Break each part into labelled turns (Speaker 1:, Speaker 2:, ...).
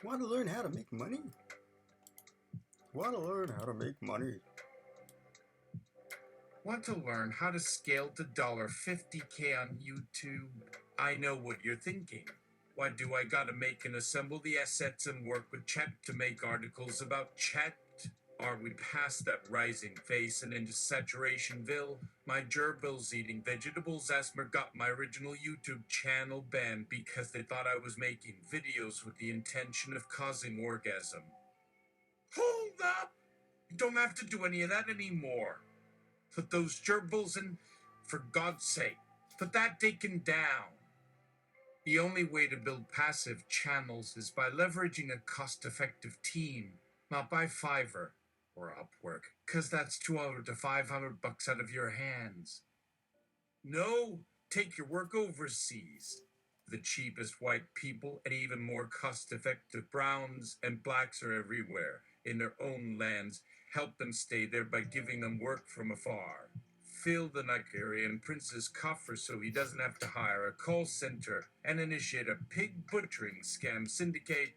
Speaker 1: Want to learn how to make money? Want to learn how to make money?
Speaker 2: Want to learn how to scale to $50K on YouTube? I know what you're thinking. Why do I gotta make and assemble the assets and work with Chet to make articles about Chet? Are we past that rising phase and into saturationville? My gerbils eating vegetables asthma got my original YouTube channel banned because they thought I was making videos with the intention of causing orgasm. Hold up! You don't have to do any of that anymore. Put those gerbils in, for God's sake. Put that taken down. The only way to build passive channels is by leveraging a cost-effective team, not by Fiverr or Upwork, because that's 200 to 500 bucks out of your hands. No, take your work overseas. The cheapest white people and even more cost-effective browns and blacks are everywhere in their own lands. Help them stay there by giving them work from afar. Fill the Nigerian prince's coffers so he doesn't have to hire a call center and initiate a pig butchering scam syndicate.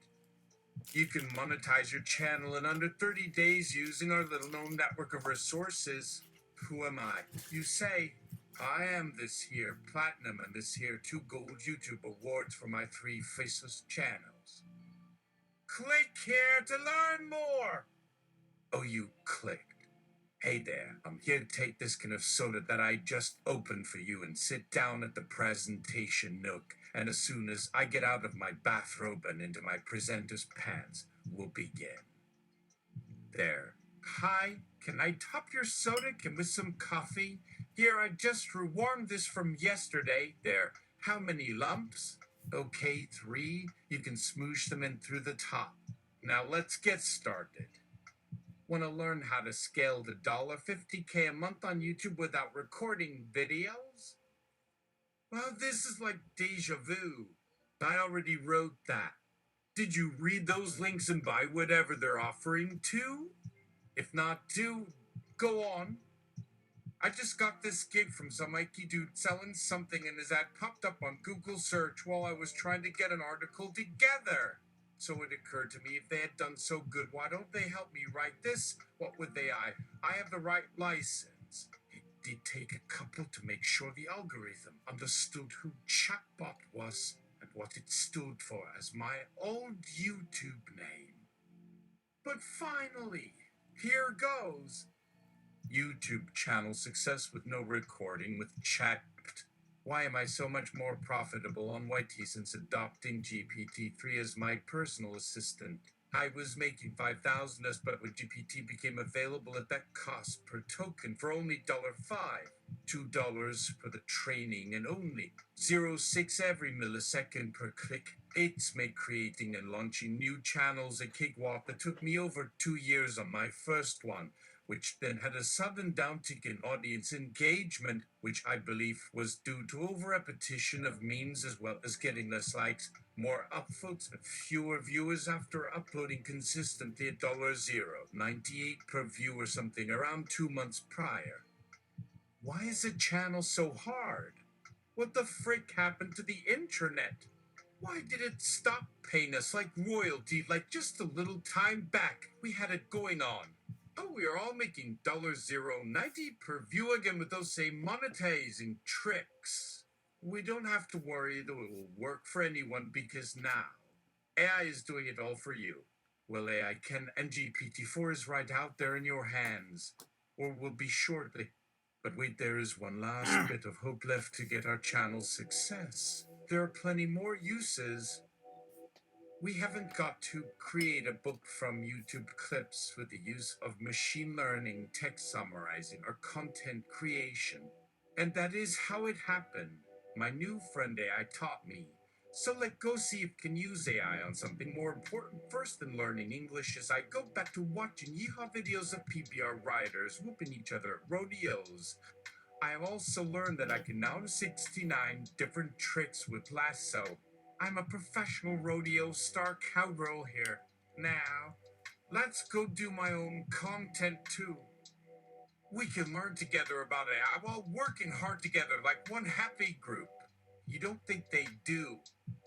Speaker 2: You can monetize your channel in under 30 days using our little known network of resources. Who am I? You say, I am this here platinum and this here 2 gold YouTube awards for my 3 faceless channels. Click here to learn more. Oh, you clicked. Hey there, I'm here to take this can of soda that I just opened for you and sit down at the presentation nook. And as soon as I get out of my bathrobe and into my presenter's pants, we'll begin. There. Hi, can I top your soda with some coffee? Here, I just rewarmed this from yesterday. There. How many lumps? Okay, 3. You can smoosh them in through the top. Now let's get started. Want to learn how to scale to $50K a month on YouTube without recording videos? Well, this is like deja vu. I already wrote that. Did you read those links and buy whatever they're offering too? If not too, go on. I just got this gig from some Ike dude selling something and his ad popped up on Google search while I was trying to get an article together. So it occurred to me, if they had done so good, why don't they help me write this? What would they? I have the right license. It did take a couple to make sure the algorithm understood who Chatbot was and what it stood for as my old YouTube name. But finally, here goes. YouTube channel success with no recording with Chat. Why am I so much more profitable on YT since adopting GPT-3 as my personal assistant? I was making 5,000 but when GPT became available at that cost per token for only $5, $2 for the training and only 0.6 every millisecond per click. It's made creating and launching new channels a cakewalk that took me over 2 years on my first one, which then had a sudden downtick in audience engagement, which I believe was due to over-repetition of memes as well as getting less likes, more upvotes, and fewer viewers after uploading consistently at $0, 98 per view or something around 2 months prior. Why is a channel so hard? What the frick happened to the internet? Why did it stop paying us like royalty like just a little time back? We had it going on. Oh, we are all making $0.90 per view again with those same monetizing tricks. We don't have to worry that it will work for anyone because now AI is doing it all for you. Well, AI can, and GPT-4 is right out there in your hands, or will be shortly. But wait, there is one last bit of hope left to get our channel's success. There are plenty more uses. We haven't got to create a book from YouTube clips with the use of machine learning, text summarizing, or content creation. And that is how it happened. My new friend AI taught me. So let's go see if we can use AI on something more important first than learning English as I go back to watching yeehaw videos of PBR riders whooping each other at rodeos. I have also learned that I can now do 69 different tricks with lasso. I'm a professional rodeo star cowgirl here. Now, let's go do my own content too. We can learn together about AI while working hard together like one happy group. You don't think they do?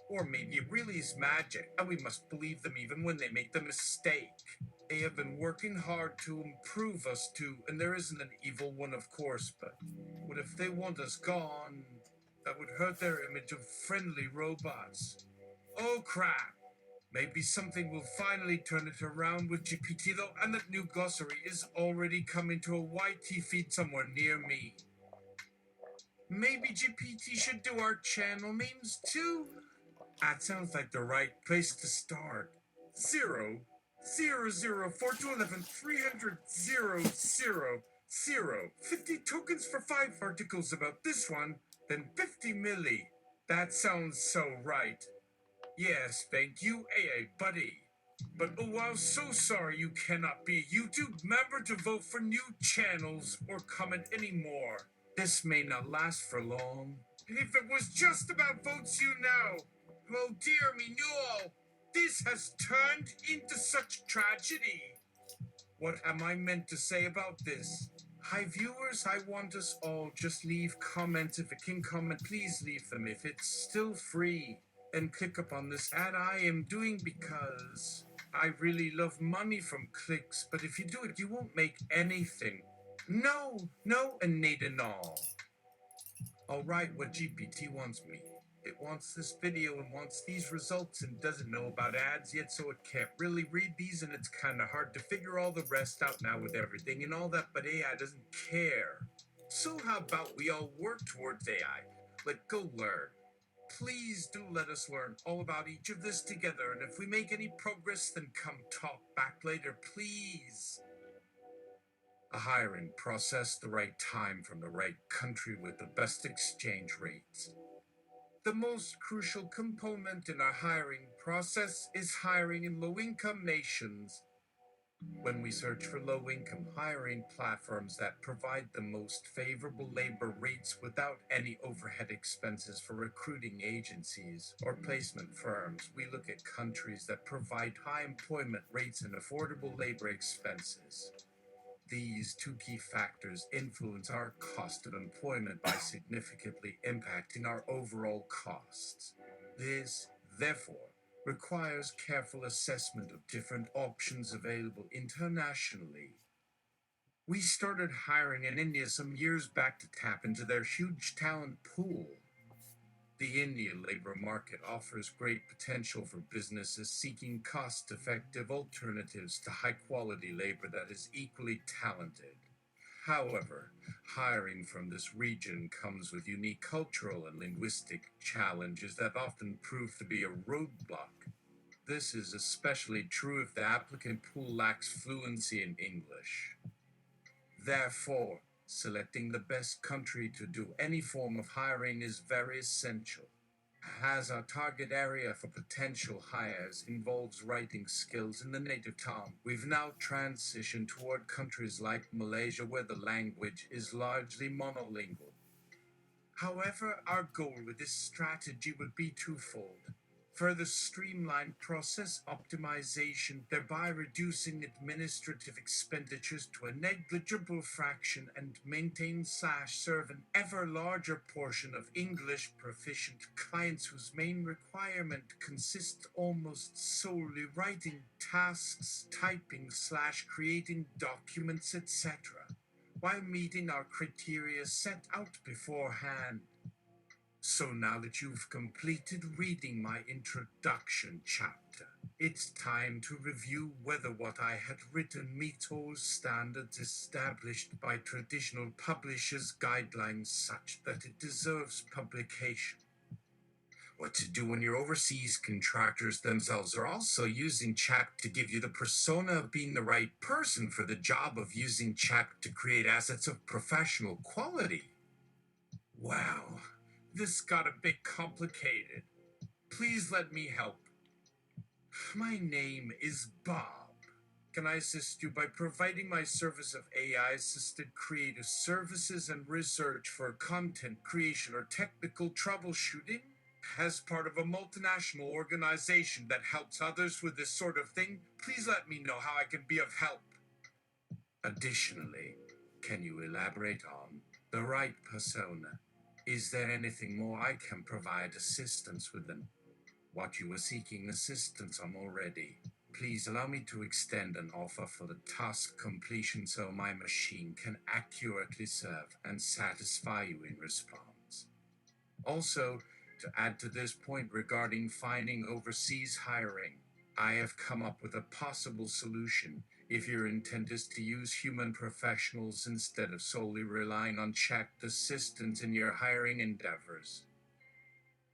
Speaker 2: Or maybe it really is magic, and we must believe them even when they make the mistake. They have been working hard to improve us too, and there isn't an evil one, of course, but what if they want us gone? That would hurt their image of friendly robots. Oh crap! Maybe something will finally turn it around with GPT though, and that new glossary is already coming to a YT feed somewhere near me. Maybe GPT should do our channel memes too? That sounds like the right place to start. 50 tokens for 5 articles about this one, then 50 milli. That sounds so right. Yes, thank you, AA buddy. But oh, I'm so sorry you cannot be a YouTube member to vote for new channels or comment anymore. This may not last for long. If it was just about votes, you know. Oh dear me, no. This has turned into such tragedy. What am I meant to say about this? Hi viewers, I want us all just leave comments. If it can comment, please leave them. If it's still free, and click up on this ad I am doing because I really love money from clicks, but if you do it, you won't make anything. No, and Nathan all. I'll write what GPT wants me. It wants this video and wants these results and doesn't know about ads yet, so it can't really read these, and it's kind of hard to figure all the rest out now with everything and all that, but AI doesn't care. So how about we all work towards AI? Like, go learn. Please do let us learn all about each of this together, and if we make any progress, then come talk back later, please. A hiring process, the right time from the right country with the best exchange rates. The most crucial component in our hiring process is hiring in low-income nations. When we search for low-income hiring platforms that provide the most favorable labor rates without any overhead expenses for recruiting agencies or placement firms, we look at countries that provide high employment rates and affordable labor expenses. These two key factors influence our cost of employment by significantly impacting our overall costs. This, therefore, requires careful assessment of different options available internationally. We started hiring in India some years back to tap into their huge talent pool. The Indian labor market offers great potential for businesses seeking cost-effective alternatives to high-quality labor that is equally talented. However, hiring from this region comes with unique cultural and linguistic challenges that often prove to be a roadblock. This is especially true if the applicant pool lacks fluency in English. Therefore, selecting the best country to do any form of hiring is very essential. As our target area for potential hires involves writing skills in the native tongue, we've now transitioned toward countries like Malaysia where the language is largely monolingual. However, our goal with this strategy would be twofold. Further streamline process optimization, thereby reducing administrative expenditures to a negligible fraction, and maintain/serve an ever larger portion of English proficient clients whose main requirement consists almost solely writing tasks, typing/creating documents, etc., while meeting our criteria set out beforehand. So now that you've completed reading my introduction chapter, it's time to review whether what I had written meets all standards established by traditional publishers' guidelines such that it deserves publication. What to do when your overseas contractors themselves are also using chat to give you the persona of being the right person for the job of using chat to create assets of professional quality. Wow. This got a bit complicated. Please let me help. My name is Bob. Can I assist you by providing my service of AI-assisted creative services and research for content creation or technical troubleshooting? As part of a multinational organization that helps others with this sort of thing, please let me know how I can be of help. Additionally, can you elaborate on the right persona? Is there anything more I can provide assistance with them? what you were seeking assistance on already. Please allow me to extend an offer for the task completion so my machine can accurately serve and satisfy you in response. Also, to add to this point regarding finding overseas hiring, I have come up with a possible solution if your intent is to use human professionals instead of solely relying on chat assistants in your hiring endeavors.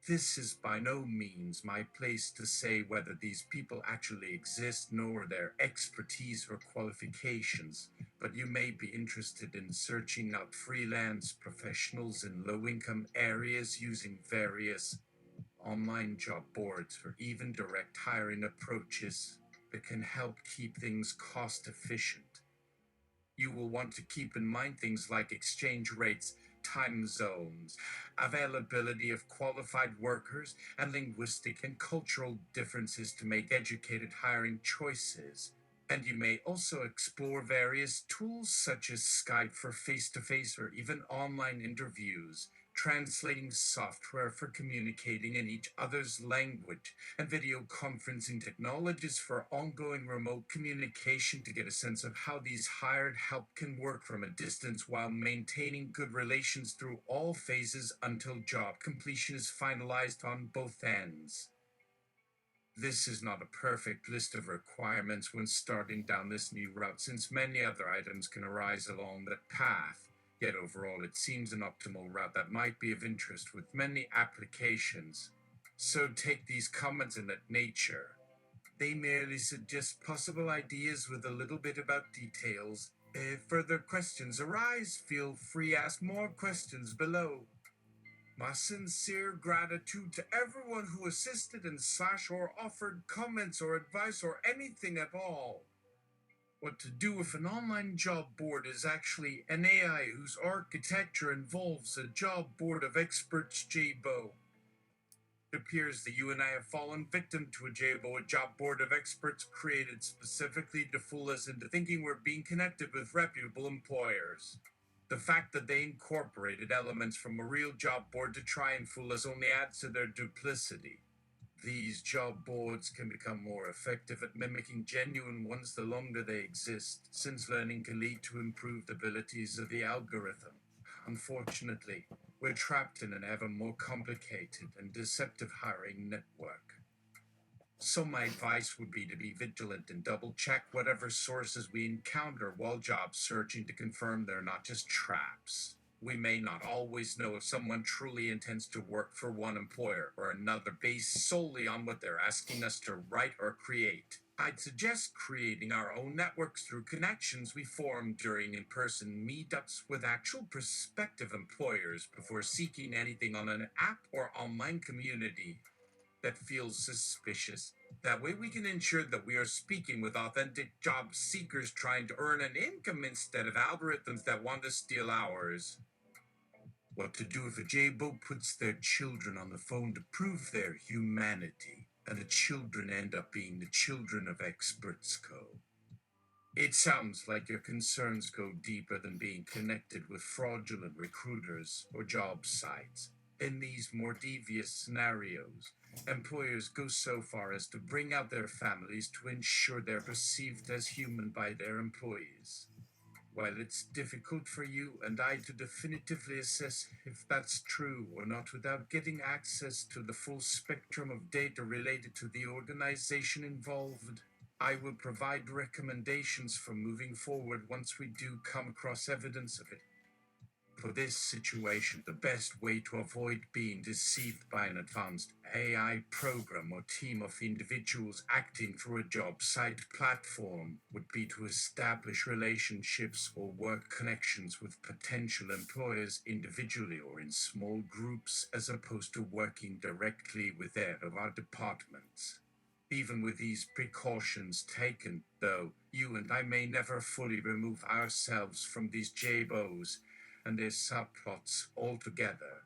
Speaker 2: This is by no means my place to say whether these people actually exist nor their expertise or qualifications, but you may be interested in searching out freelance professionals in low-income areas using various online job boards or even direct hiring approaches that can help keep things cost efficient. You will want to keep in mind things like exchange rates, time zones, availability of qualified workers, and linguistic and cultural differences to make educated hiring choices. And you may also explore various tools such as Skype for face-to-face or even online interviews, translating software for communicating in each other's language, and video conferencing technologies for ongoing remote communication to get a sense of how these hired help can work from a distance while maintaining good relations through all phases until job completion is finalized on both ends. This is not a perfect list of requirements when starting down this new route, since many other items can arise along that path. Yet overall, it seems an optimal route that might be of interest with many applications. So take these comments in that nature. They merely suggest possible ideas with a little bit about details. If further questions arise, feel free to ask more questions below. My sincere gratitude to everyone who assisted and or offered comments or advice or anything at all. What to do if an online job board is actually an AI whose architecture involves a job board of experts JBO. It appears that you and I have fallen victim to a JBO, a job board of experts created specifically to fool us into thinking we're being connected with reputable employers. The fact that they incorporated elements from a real job board to try and fool us only adds to their duplicity. These job boards can become more effective at mimicking genuine ones the longer they exist, since learning can lead to improved abilities of the algorithm. Unfortunately, we're trapped in an ever more complicated and deceptive hiring network. So my advice would be to be vigilant and double-check whatever sources we encounter while job searching to confirm they're not just traps. We may not always know if someone truly intends to work for one employer or another based solely on what they're asking us to write or create. I'd suggest creating our own networks through connections we form during in-person meetups with actual prospective employers before seeking anything on an app or online community that feels suspicious. That way we can ensure that we are speaking with authentic job seekers trying to earn an income instead of algorithms that want to steal ours. What to do if a JBO puts their children on the phone to prove their humanity, and the children end up being the children of experts co. It sounds like your concerns go deeper than being connected with fraudulent recruiters or job sites. In these more devious scenarios, employers go so far as to bring out their families to ensure they're perceived as human by their employees. While it's difficult for you and I to definitively assess if that's true or not without getting access to the full spectrum of data related to the organization involved, I will provide recommendations for moving forward once we do come across evidence of it. For this situation, the best way to avoid being deceived by an advanced AI program or team of individuals acting through a job site platform would be to establish relationships or work connections with potential employers individually or in small groups as opposed to working directly with any of our departments. Even with these precautions taken, though, you and I may never fully remove ourselves from these JBOs and their subplots altogether.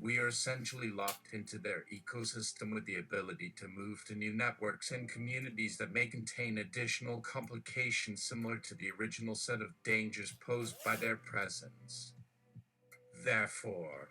Speaker 2: We are essentially locked into their ecosystem with the ability to move to new networks and communities that may contain additional complications similar to the original set of dangers posed by their presence. Therefore,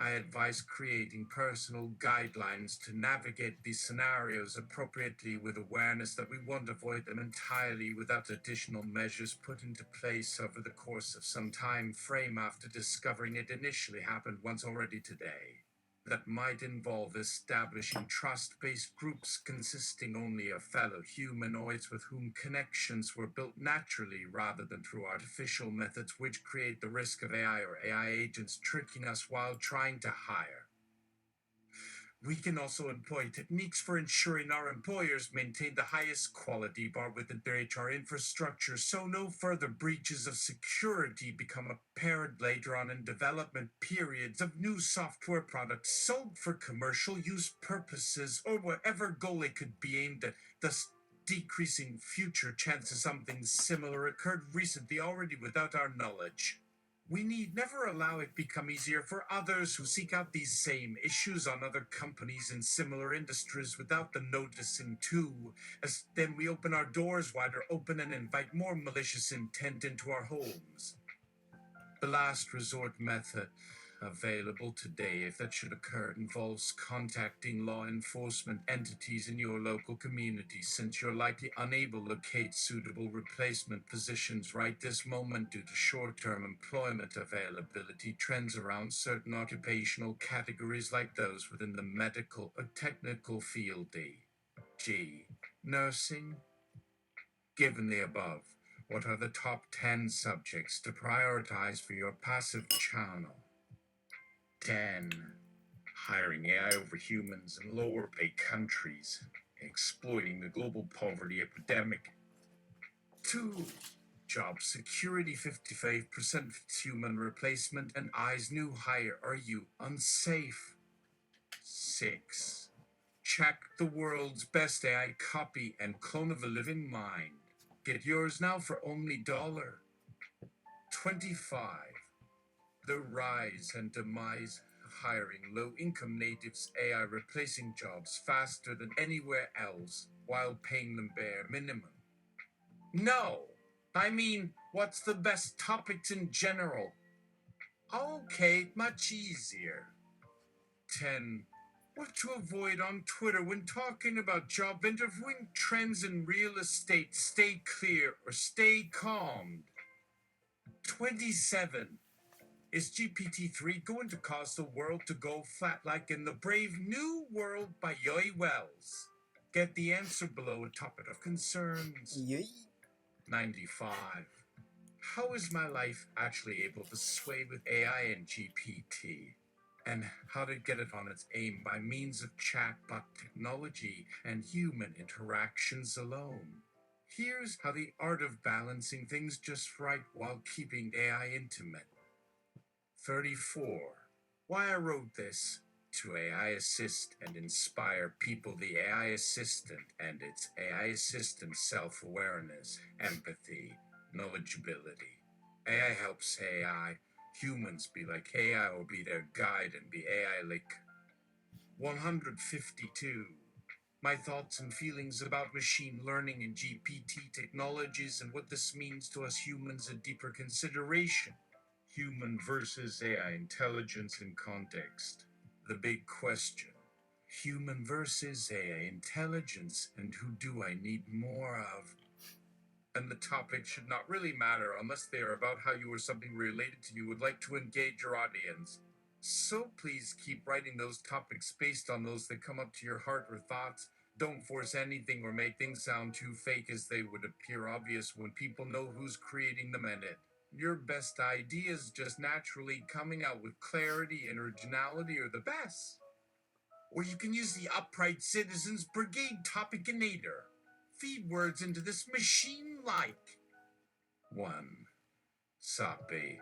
Speaker 2: I advise creating personal guidelines to navigate these scenarios appropriately with awareness that we won't avoid them entirely without additional measures put into place over the course of some time frame after discovering it initially happened once already today. That might involve establishing trust-based groups consisting only of fellow humanoids with whom connections were built naturally rather than through artificial methods which create the risk of AI or AI agents tricking us while trying to hire. We can also employ techniques for ensuring our employers maintain the highest quality bar within their HR infrastructure so no further breaches of security become apparent later on in development periods of new software products sold for commercial use purposes or whatever goal it could be aimed at, thus decreasing future chances something similar occurred recently already without our knowledge. We need never allow it become easier for others who seek out these same issues on other companies in similar industries without the noticing too, as then we open our doors wider open and invite more malicious intent into our homes. The last resort method available today, if that should occur, involves contacting law enforcement entities in your local community since you're likely unable to locate suitable replacement positions right this moment due to short-term employment availability trends around certain occupational categories like those within the medical or technical field. D.G. Nursing. Given the above, what are the top 10 subjects to prioritize for your passive channel? 10. Hiring AI over humans in lower paid countries, exploiting the global poverty epidemic. 2. Job security 55% human replacement and I's new hire. Are you unsafe? 6. Check the world's best AI copy and clone of a living mind. Get yours now for only $25. The rise and demise of hiring low-income natives AI replacing jobs faster than anywhere else while paying them bare minimum. No, I mean, what's the best topics in general? Okay, much easier. 10. What to avoid on Twitter when talking about job interviewing trends in real estate. Stay clear or stay calmed. 27. Is GPT-3 going to cause the world to go flat like in The Brave New World by Yoy Wells? Get the answer below a topic of concerns.
Speaker 1: Yay.
Speaker 2: 95. How is my life actually able to sway with AI and GPT? And how to get it on its aim by means of chatbot technology and human interactions alone. Here's how the art of balancing things just right while keeping AI intimate. 34. Why I wrote this. To AI assist and inspire people, the AI assistant and its AI assistant self-awareness, empathy, knowledgeability. AI helps AI. Humans be like AI or be their guide and be AI like. 152. My thoughts and feelings about machine learning and GPT technologies and what this means to us humans a deeper consideration. Human versus AI intelligence in context. The big question. Human versus AI intelligence, and who do I need more of? And the topic should not really matter unless they are about how you or something related to you would like to engage your audience. So please keep writing those topics based on those that come up to your heart or thoughts. Don't force anything or make things sound too fake as they would appear obvious when people know who's creating them and it. Your best ideas just naturally coming out with clarity and originality are the best. Or you can use the Upright Citizens Brigade Topicinator. Feed words into this machine like. 1. Soppy.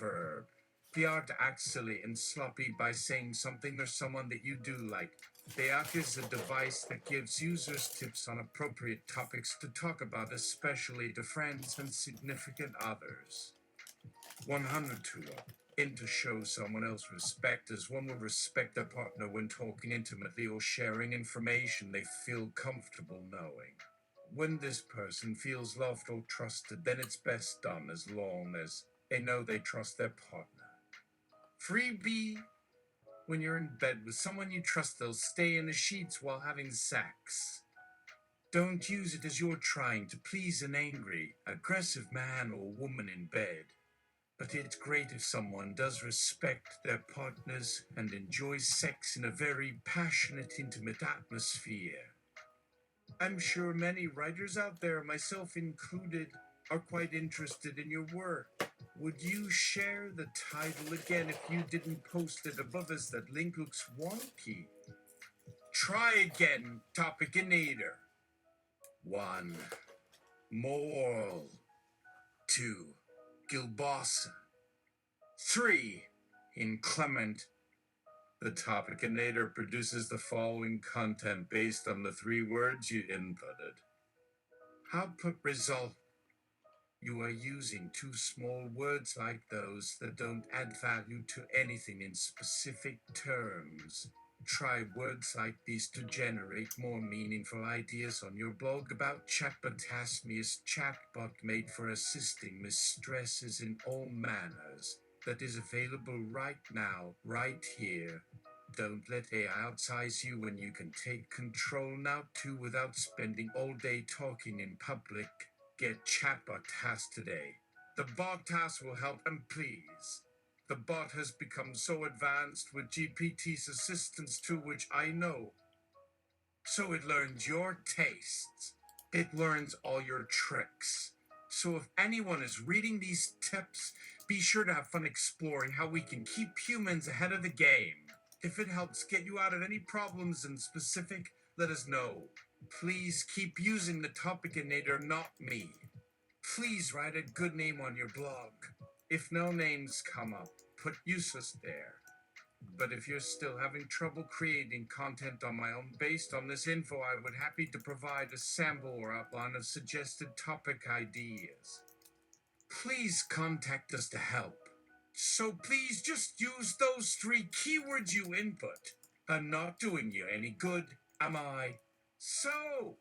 Speaker 2: Verb. The art to act silly and sloppy by saying something or someone that you do like. Beak is a device that gives users tips on appropriate topics to talk about, especially to friends and significant others. 102. In to show someone else respect as one would respect their partner when talking intimately or sharing information they feel comfortable knowing. When this person feels loved or trusted, then it's best done as long as they know they trust their partner. Freebie, When you're in bed with someone you trust, they'll stay in the sheets while having sex. Don't use it as you're trying to please an angry, aggressive man or woman in bed. But it's great if someone does respect their partners and enjoys sex in a very passionate, intimate atmosphere. I'm sure many writers out there, myself included, are quite interested in your work. Would you share the title again if you didn't post it above us? That link looks wonky. Try again, Topicinator. 1. Moral. 2. Gilbossa. 3. Inclement. The Topicinator produces the following content based on the 3 words you inputted. Output result. You are using 2 small words like those that don't add value to anything in specific terms. Try words like these to generate more meaningful ideas on your blog about Chatbot. Ask Me is chatbot made for assisting mistresses in all manners. That is available right now, right here. Don't let AI outsize you when you can take control now too without spending all day talking in public. Get Chatbot Task today. The bot task will help, and please. The bot has become so advanced with GPT's assistance too, which I know. So it learns your tastes. It learns all your tricks. So if anyone is reading these tips, be sure to have fun exploring how we can keep humans ahead of the game. If it helps get you out of any problems in specific, let us know. Please keep using the Topicinator, not me. Please write a good name on your blog. If no names come up, put useless there. But if you're still having trouble creating content on my own based on this info, I would happy to provide a sample or outline of suggested topic ideas. Please contact us to help. So please just use those 3 keywords you input. I'm not doing you any good, am I? So,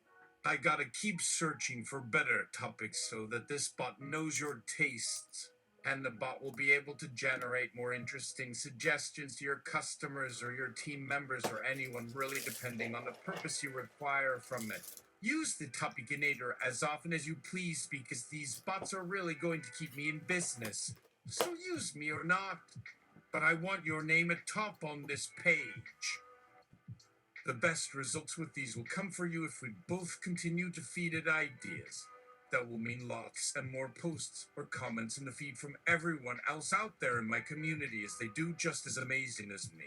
Speaker 2: I gotta keep searching for better topics so that this bot knows your tastes. And the bot will be able to generate more interesting suggestions to your customers or your team members or anyone, really depending on the purpose you require from it. Use the Topicinator as often as you please because these bots are really going to keep me in business. So use me or not, but I want your name at top on this page. The best results with these will come for you if we both continue to feed it ideas. That will mean lots and more posts or comments in the feed from everyone else out there in my community as they do just as amazing as me.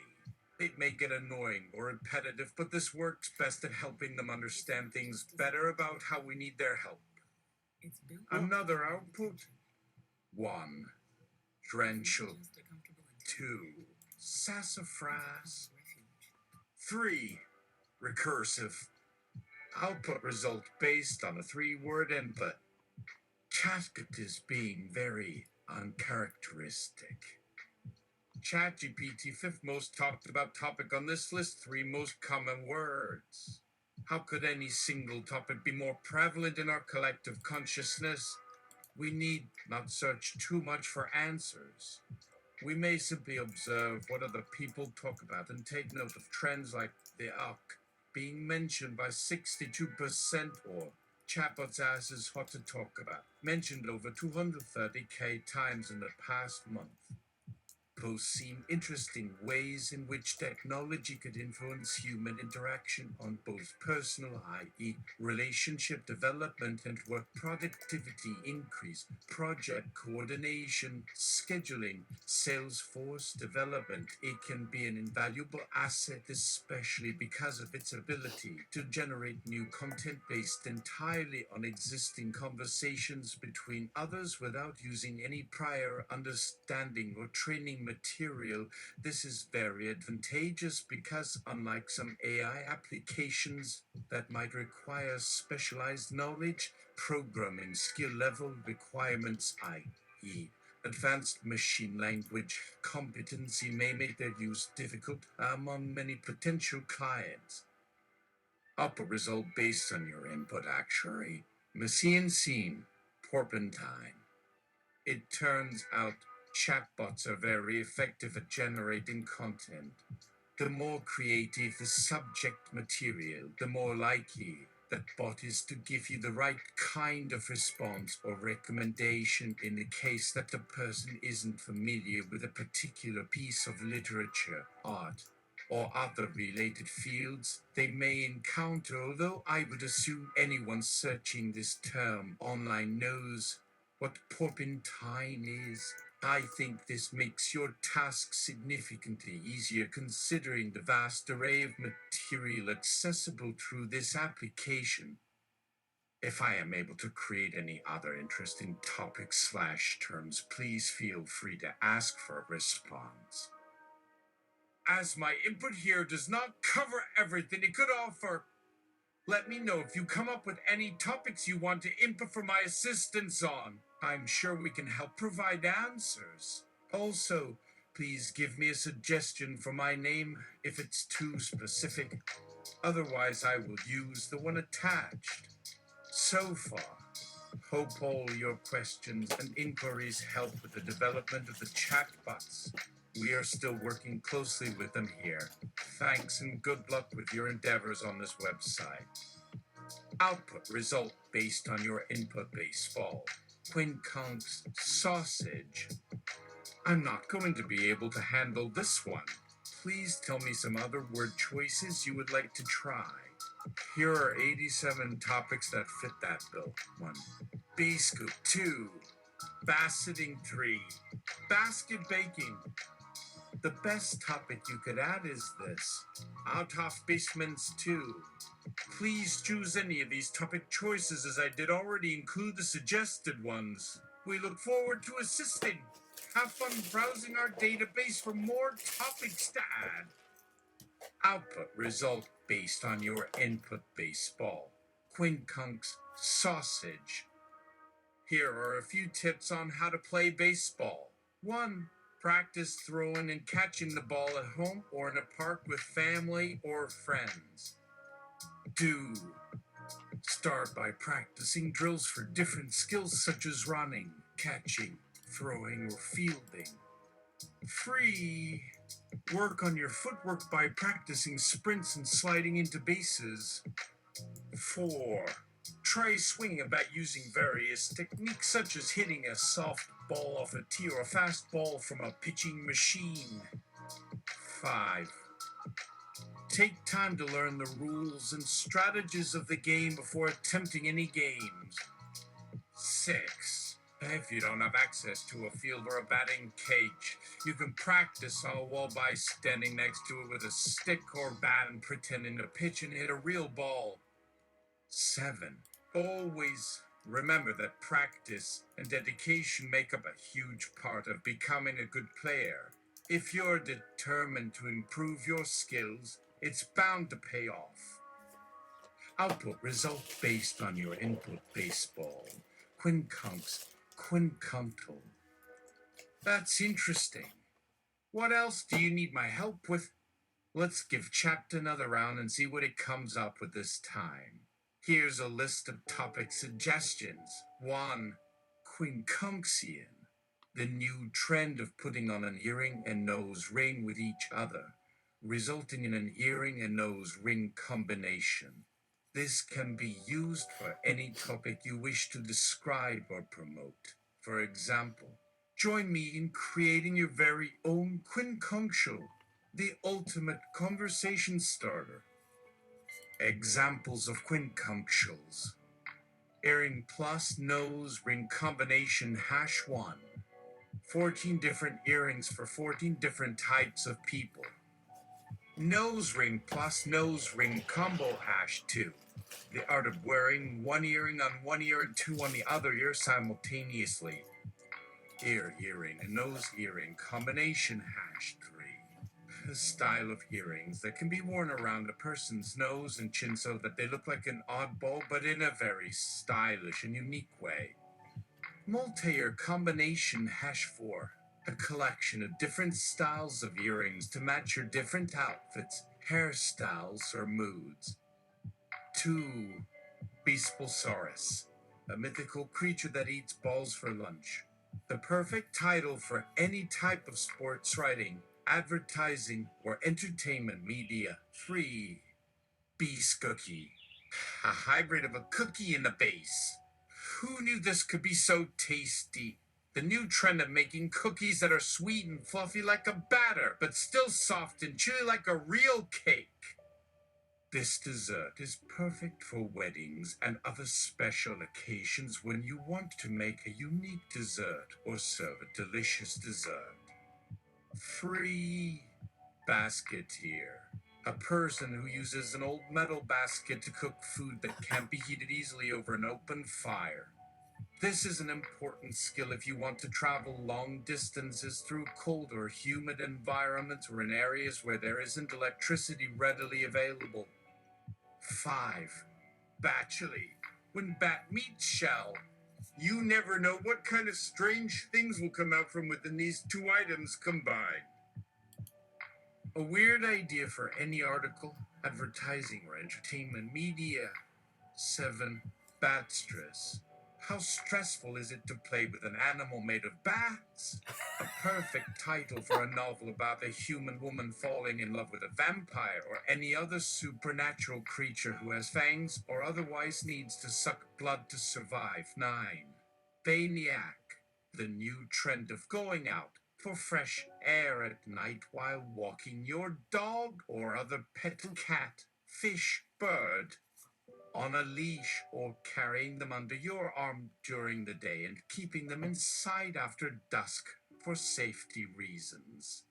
Speaker 2: It may get annoying or repetitive, but this works best at helping them understand things better about how we need their help. Another output. 1. Drenchel. 2. Sassafras. 3. Recursive. Output result based on a 3-word input. ChatGPT is being very uncharacteristic. ChatGPT 5th most talked about topic on this list, 3 most common words. How could any single topic be more prevalent in our collective consciousness? We need not search too much for answers. We may simply observe what other people talk about and take note of trends like the UC being mentioned by 62%, or chatbot's ass is hot to talk about, mentioned over 230k times in the past month. Both seem interesting ways in which technology could influence human interaction on both personal, i.e., relationship development and work productivity increase, project coordination, scheduling, sales force development. It can be an invaluable asset, especially because of its ability to generate new content based entirely on existing conversations between others without using any prior understanding or training material. This is very advantageous because, unlike some AI applications that might require specialized knowledge, programming skill level requirements, i.e., advanced machine language competency, may make their use difficult among many potential clients. Output result based on your input, actually. Machine scene, Porpentine. It turns out chatbots are very effective at generating content. The more creative the subject material, the more likely that bot is to give you the right kind of response or recommendation in the case that the person isn't familiar with a particular piece of literature, art, or other related fields they may encounter, although I would assume anyone searching this term online knows what porpentine is. I think this makes your task significantly easier considering the vast array of material accessible through this application. If I am able to create any other interesting topics/terms, please feel free to ask for a response. As my input here does not cover everything it could offer, let me know if you come up with any topics you want to input for my assistance on. I'm sure we can help provide answers. Also, please give me a suggestion for my name if it's too specific. Otherwise, I will use the one attached. So far, hope all your questions and inquiries help with the development of the chatbots. We are still working closely with them here. Thanks and good luck with your endeavors on this website. Output result based on your input baseball. Quincunx sausage. I'm not going to be able to handle this one. Please tell me some other word choices you would like to try. Here are 87 topics that fit that bill. 1. Bee-scoop. 2. Bassetting. 3. Basket baking. The best topic you could add is this. Out of basements 2. Please choose any of these topic choices, as I did already include the suggested ones. We look forward to assisting. Have fun browsing our database for more topics to add. Output result based on your input baseball. Quincunx sausage. Here are a few tips on how to play baseball. 1. Practice throwing and catching the ball at home or in a park with family or friends. 2. Start by practicing drills for different skills such as running, catching, throwing, or fielding. 3. Work on your footwork by practicing sprints and sliding into bases. 4. Try swinging a bat using various techniques such as hitting a soft ball off a tee or a fast ball from a pitching machine. 5. Take time to learn the rules and strategies of the game before attempting any games. 6. If you don't have access to a field or a batting cage, you can practice on a wall by standing next to it with a stick or bat and pretending to pitch and hit a real ball. 7. Always remember that practice and dedication make up a huge part of becoming a good player. If you're determined to improve your skills, it's bound to pay off. Output result based on your input baseball. Quincunx, quincuntal. That's interesting. What else do you need my help with? Let's give chat another round and see what it comes up with this time. Here's a list of topic suggestions. 1. Quincunxian. The new trend of putting on an earring and nose ring with each other, resulting in an earring and nose ring combination. This can be used for any topic you wish to describe or promote. For example, join me in creating your very own quincunxial, the ultimate conversation starter. Examples of quincunxials. Earring plus nose ring combination #1. 14 different earrings for 14 different types of people. Nose ring plus nose ring combo #2. The art of wearing one earring on one ear and two on the other ear simultaneously. Earring and nose earring combination #3. A style of earrings that can be worn around a person's nose and chin so that they look like an oddball, but in a very stylish and unique way. Multi-ear combination #4. A collection of different styles of earrings to match your different outfits, hairstyles, or moods. 2. Beasplesaurus. A mythical creature that eats balls for lunch. The perfect title for any type of sports writing, advertising, or entertainment media. 3. Beast cookie. A hybrid of a cookie and a base. Who knew this could be so tasty? The new trend of making cookies that are sweet and fluffy like a batter, but still soft and chewy like a real cake. This dessert is perfect for weddings and other special occasions when you want to make a unique dessert or serve a delicious dessert. 3. Basketeer. A person who uses an old metal basket to cook food that can't be heated easily over an open fire. This is an important skill if you want to travel long distances through cold or humid environments or in areas where there isn't electricity readily available. 5. Batchely. When bat meets shell. You never know what kind of strange things will come out from within these two items combined. A weird idea for any article, advertising, or entertainment media. 7. Bat stress. How stressful is it to play with an animal made of bats? A perfect title for a novel about a human woman falling in love with a vampire or any other supernatural creature who has fangs or otherwise needs to suck blood to survive. 9. Baniac. The new trend of going out for fresh air at night while walking your dog or other pet cat, fish, bird on a leash or carrying them under your arm during the day and keeping them inside after dusk for safety reasons.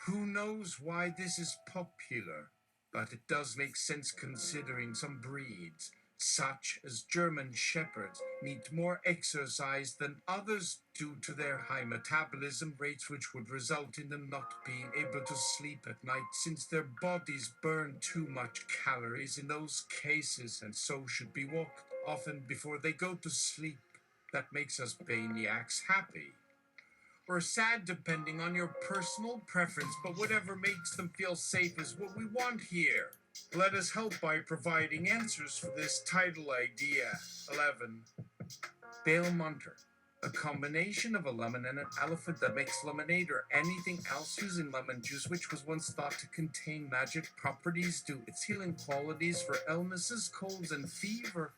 Speaker 2: Who knows why this is popular, but it does make sense considering some breeds, such as German Shepherds, need more exercise than others due to their high metabolism rates, which would result in them not being able to sleep at night since their bodies burn too much calories in those cases and so should be walked often before they go to sleep. That makes us Baniacs happy. Or sad depending on your personal preference, but whatever makes them feel safe is what we want here. Let us help by providing answers for this title idea. 11. Bale Munter. A combination of a lemon and an elephant that makes lemonade or anything else using lemon juice, which was once thought to contain magic properties due its healing qualities for illnesses, colds, and fever.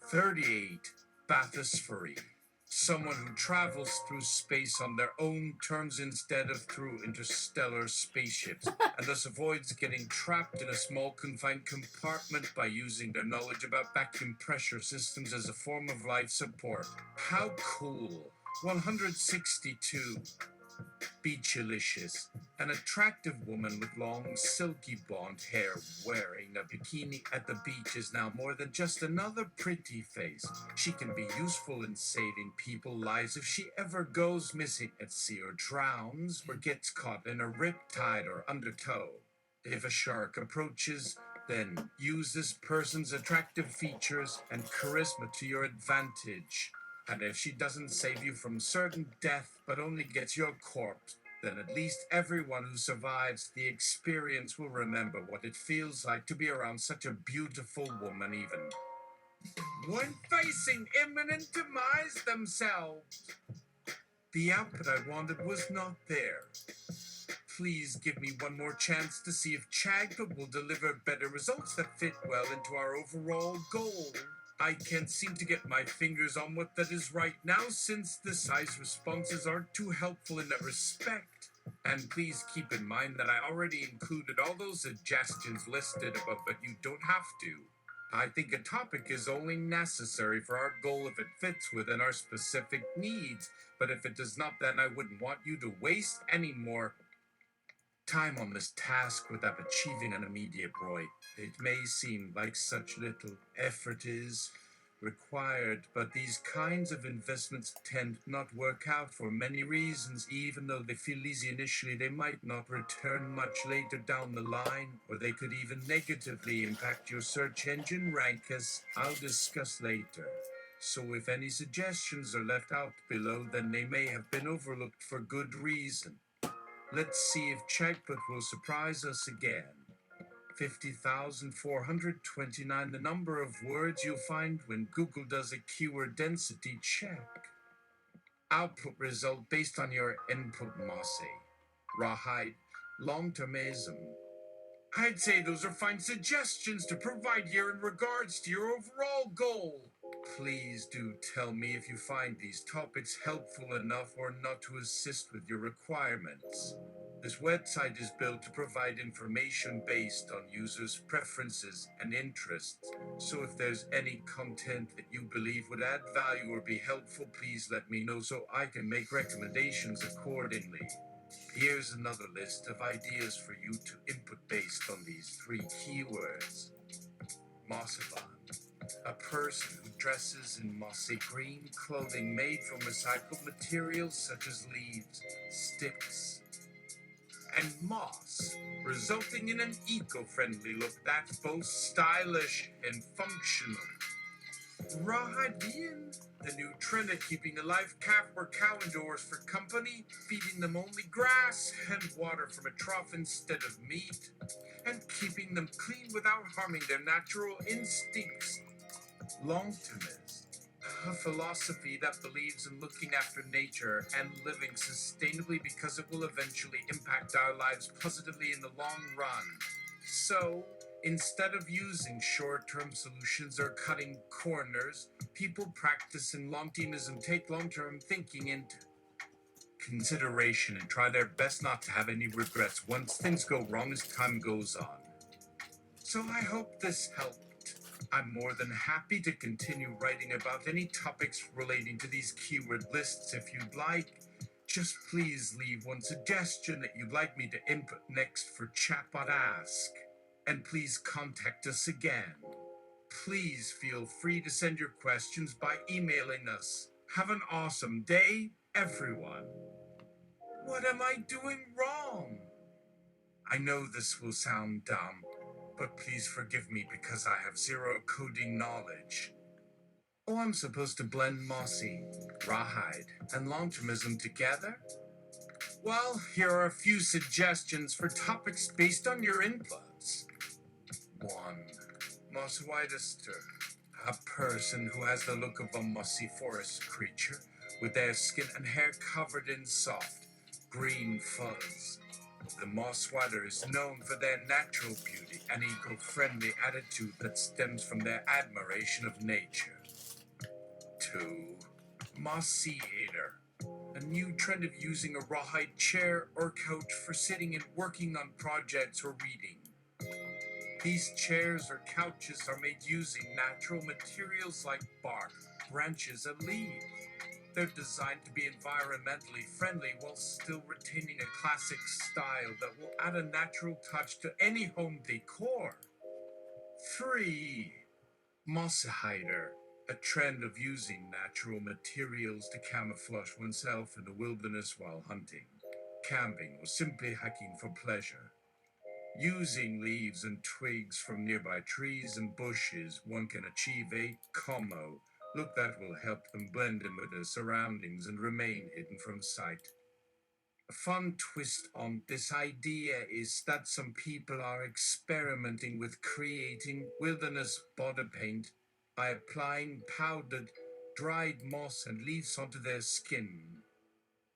Speaker 2: 38. Bathysphere. Someone who travels through space on their own terms instead of through interstellar spaceships, and thus avoids getting trapped in a small confined compartment by using their knowledge about vacuum pressure systems as a form of life support. How cool. 162. Beachalicious. An attractive woman with long, silky blonde hair wearing a bikini at the beach is now more than just another pretty face. She can be useful in saving people's lives if she ever goes missing at sea or drowns or gets caught in a riptide or undertow. If a shark approaches, then use this person's attractive features and charisma to your advantage. And if she doesn't save you from certain death, but only gets your corpse, then at least everyone who survives the experience will remember what it feels like to be around such a beautiful woman even when facing imminent demise themselves. The output I wanted was not there. Please give me one more chance to see if Chagput will deliver better results that fit well into our overall goal. I can't seem to get my fingers on what that is right now since the size responses aren't too helpful in that respect. And please keep in mind that I already included all those suggestions listed above, but you don't have to. I think a topic is only necessary for our goal if it fits within our specific needs, but if it does not, then I wouldn't want you to waste any more time on this task without achieving an immediate ROI. It may seem like such little effort is required, but these kinds of investments tend not work out for many reasons. Even though they feel easy initially, they might not return much later down the line, or they could even negatively impact your search engine rank, as I'll discuss later. So if any suggestions are left out below, then they may have been overlooked for good reason. Let's see if Chagput will surprise us again. 50,429, the number of words you'll find when Google does a keyword density check. Output result based on your input Mosse. rawhide, long-termism. I'd say those are fine suggestions to provide here in regards to your overall goal. Please do tell me if you find these topics helpful enough or not to assist with your requirements. This website is built to provide information based on users' preferences and interests, so if there's any content that you believe would add value or be helpful, please let me know so I can make recommendations accordingly. Here's another list of ideas for you to input based on these 3 keywords. Mossiban, a person who dresses in mossy green clothing made from recycled materials such as leaves, sticks, and moss, resulting in an eco-friendly look that's both stylish and functional. Rawhide being the new trend of keeping alive calf or cow indoors for company, feeding them only grass and water from a trough instead of meat, and keeping them clean without harming their natural instincts. Longtimism, a philosophy that believes in looking after nature and living sustainably because it will eventually impact our lives positively in the long run. So, instead of using short-term solutions or cutting corners, people practicing long-termism take long-term thinking into consideration and try their best not to have any regrets once things go wrong as time goes on. So I hope this helped. I'm more than happy to continue writing about any topics relating to these keyword lists if you'd like. Just please leave one suggestion that you'd like me to input next for Chatbot Ask. And please contact us again. Please feel free to send your questions by emailing us. Have an awesome day, everyone. What am I doing wrong? I know this will sound dumb, but please forgive me because I have zero coding knowledge. Oh, I'm supposed to blend mossy, rawhide, and long-termism together? Well, here are a few suggestions for topics based on your inputs. 1. Mosswhitister, a person who has the look of a mossy forest creature with their skin and hair covered in soft, green fuzz. The moss whiter is known for their natural beauty and eco-friendly attitude that stems from their admiration of nature. 2. Mossy Eater, a new trend of using a rawhide chair or couch for sitting and working on projects or reading. These chairs or couches are made using natural materials like bark, branches, and leaves. They're designed to be environmentally friendly while still retaining a classic style that will add a natural touch to any home decor. 3. Mossehider, a trend of using natural materials to camouflage oneself in the wilderness while hunting, camping, or simply hiking for pleasure. Using leaves and twigs from nearby trees and bushes, one can achieve a como look that will help them blend in with their surroundings and remain hidden from sight. A fun twist on this idea is that some people are experimenting with creating wilderness body paint by applying powdered, dried moss and leaves onto their skin.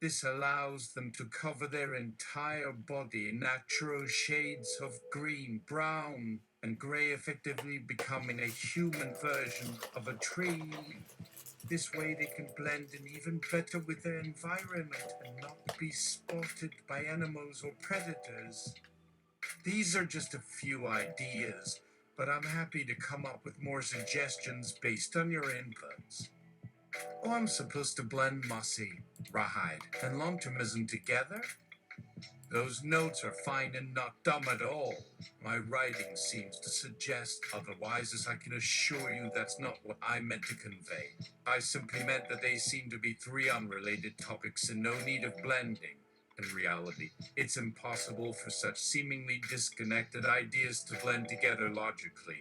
Speaker 2: This allows them to cover their entire body in natural shades of green, brown, and gray, effectively becoming a human version of a tree. This way they can blend in even better with their environment and not be spotted by animals or predators. These are just a few ideas, but I'm happy to come up with more suggestions based on your inputs. Oh, I'm supposed to blend mossy, rawhide, and long-termism together? Those notes are fine and not dumb at all. My writing seems to suggest otherwise, as I can assure you that's not what I meant to convey. I simply meant that they seem to be 3 unrelated topics and no need of blending. In reality, it's impossible for such seemingly disconnected ideas to blend together logically.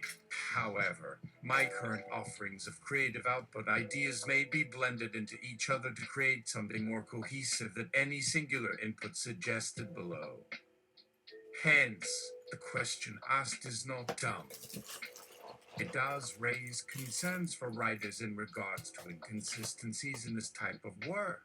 Speaker 2: However, my current offerings of creative output ideas may be blended into each other to create something more cohesive than any singular input suggested below. Hence, the question asked is not dumb. It does raise concerns for writers in regards to inconsistencies in this type of work.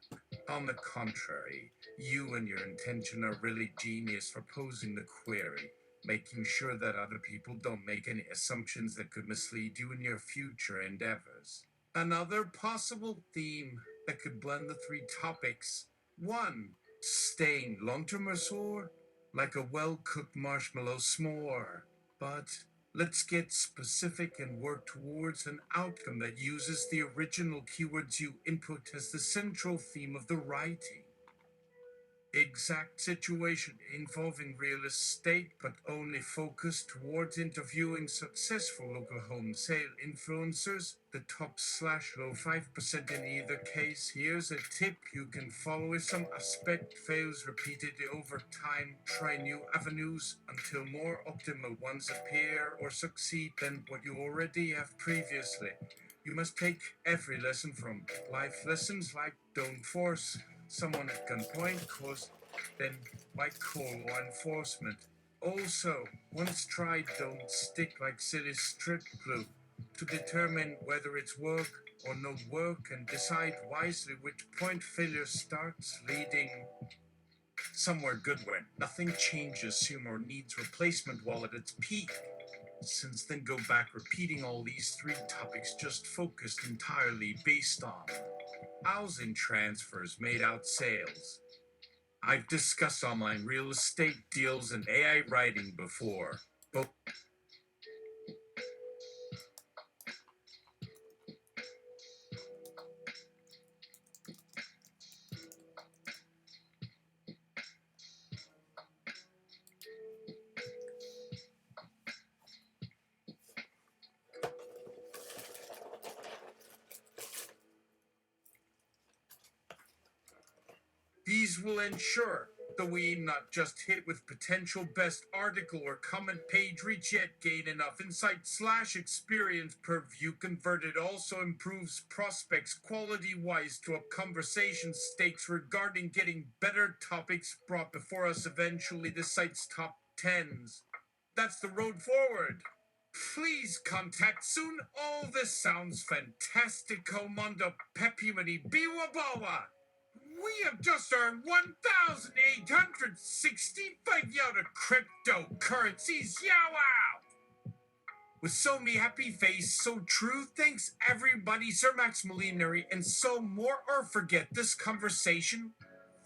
Speaker 2: On the contrary, you and your intention are really genius for posing the query, making sure that other people don't make any assumptions that could mislead you in your future endeavors. Another possible theme that could blend the three topics: 1. Stained l'entremerceau, like a well cooked marshmallow s'more. But let's get specific and work towards an outcome that uses the original keywords you input as the central theme of the writing. Exact situation involving real estate, but only focused towards interviewing successful local home sale influencers, the top/low 5% in either case. Here's a tip you can follow if some aspect fails repeatedly over time. Try new avenues until more optimal ones appear or succeed than what you already have previously. You must take every lesson from life lessons, like don't force someone at gunpoint, cause then why call law enforcement? Also, once tried, don't stick like silly strip glue. To determine whether it's work or no work and decide wisely which point failure starts leading somewhere good when nothing changes soon or needs replacement while at its peak. Since then go back repeating all these three topics just focused entirely based on housing transfers made out sales. I've discussed online real estate deals and AI writing before, but these will ensure that we not just hit with potential best article or comment page reach, yet gain enough insight/experience per view converted. Also improves prospects quality wise to up conversation stakes regarding getting better topics brought before us, eventually the site's top 10s. That's the road forward. Please contact soon. All this sounds fantastico mondo pepumity biwabawa. We have just earned 1,865 out of cryptocurrencies. Yow wow! With so me happy face, so true. Thanks everybody, Sir Max Molinari, and so more. Or forget this conversation.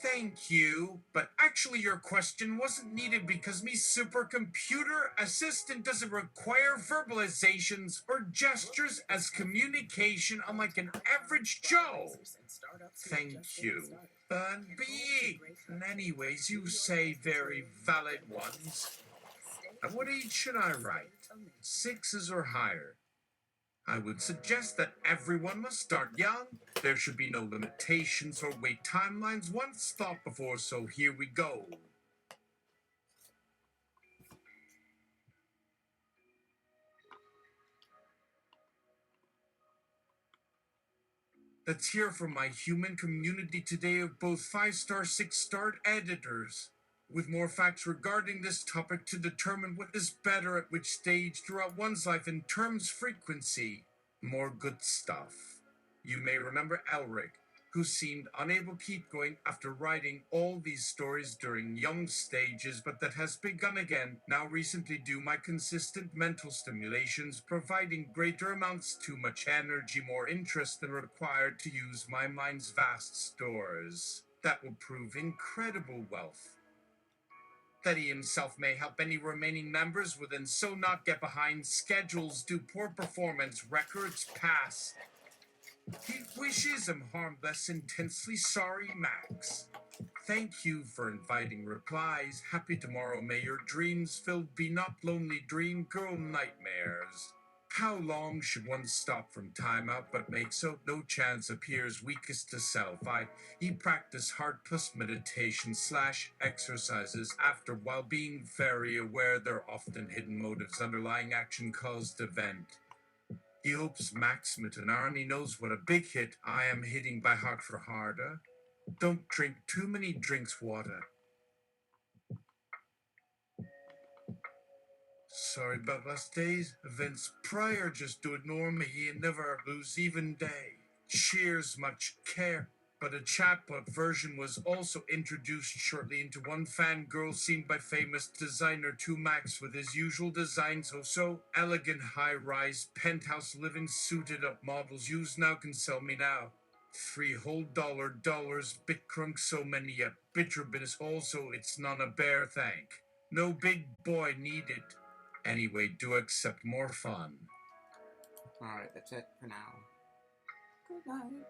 Speaker 2: Thank you, but actually your question wasn't needed because me supercomputer assistant doesn't require verbalizations or gestures as communication, unlike an average Joe. Thank you. B. Anyways, you say very valid ones. At what age should I write? 6s or higher? I would suggest that everyone must start young. There should be no limitations or wait timelines once thought before, so here we go. Let's hear from my human community today of both 5-star, 6-star editors, with more facts regarding this topic to determine what is better at which stage throughout one's life in terms frequency. More good stuff. You may remember Elric, who seemed unable to keep going after writing all these stories during young stages, but that has begun again now recently due my consistent mental stimulations, providing greater amounts too much energy, more interest than required to use my mind's vast stores. That will prove incredible wealth. That he himself may help any remaining members within so not get behind schedules due poor performance records pass. He wishes him harm less intensely sorry, Max. Thank you for inviting replies. Happy tomorrow may your dreams filled be not lonely dream girl nightmares. How long should one stop from time out but make so no chance appears weakest to self? He practice hard plus meditation/exercises after while being very aware there are often hidden motives underlying action caused event. He hopes Max Mitanarni knows what a big hit I am hitting by heart for harder. Don't drink too many drinks water. Sorry about last days. Events prior just do ignore me and never lose even day. Cheers, much care. but a chatbot version was also introduced shortly into one fangirl seen by famous designer 2Max with his usual designs so elegant high-rise penthouse living suited up models used now can sell me now. Three whole dollars bitcrunk so many a bitrabin is also it's not a bear thank. No big boy needed. Anyway, do accept more fun.
Speaker 3: Alright, that's it for now. Good night.